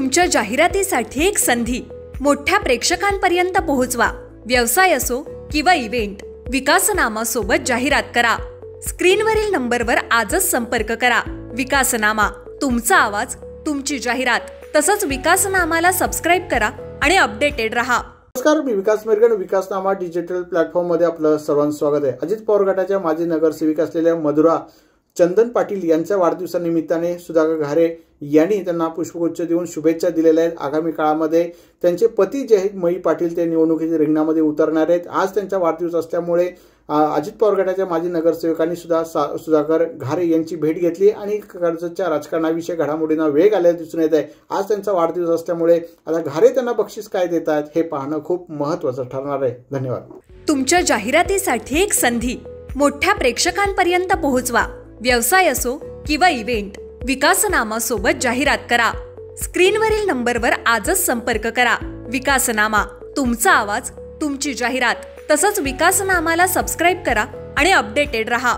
तुमच्या जाहिरातीसाठी एक संधी मोठ्या प्रेक्षकांपर्यंत पोहोचवा। व्यवसाय असो किंवा इव्हेंट, विकासनामा सोबत जाहिरात करा। स्क्रीनवरील नंबरवर आजच संपर्क करा। विकासनामा, तुमचा आवाज, तुमची जाहिरात। तसंच विकासनामाला सबस्क्राइब करा आणि अपडेटेड रहा। नमस्कार, मी विकास मेरगण। विकासनामा डिजिटल प्लॅटफॉर्म मध्ये आपलं सर्वांचं स्वागत आहे। अजित पवार गटाच्या माजी नगरसेविका असलेल्या मधुरा चंदन पाटील यांच्या वाढदिवसानिमित्ताने सुधाकर घारे यांनी त्यांना पुष्पगुच्छ देऊन शुभेच्छा दिलेल्या आहेत। आगामी काळामध्ये त्यांचे पती जे आहेत मई पाटील ते निवडणुकीच्या रिंगणामध्ये उतरणार आहेत। आज त्यांचा वाढदिवस असल्यामुळे अजित पवार गटाच्या माजी नगरसेवकांनी सुद्धा सुधाकर घारे यांची भेट घेतली आणि कर्जतच्या राजकारणाविषयी घडामोडींना वेग आलेला दिसून येत आहे। आज त्यांचा वाढदिवस असल्यामुळे आता घारे त्यांना बक्षीस काय देतात हे पाहणं खूप महत्त्वाचं ठरणार आहे। धन्यवाद। तुमच्या जाहिरातीसाठी एक संधी मोठ्या प्रेक्षकांपर्यंत पोहोचवा। व्यवसाय असो किंवा इव्हेंट, विकासनामा सोबत जाहिरात करा। स्क्रीनवरील नंबरवर आजच संपर्क करा। विकासनामा, तुमचा आवाज, तुमची जाहिरात। तसंच विकासनामाला सबस्क्राइब करा आणि अपडेटेड रहा।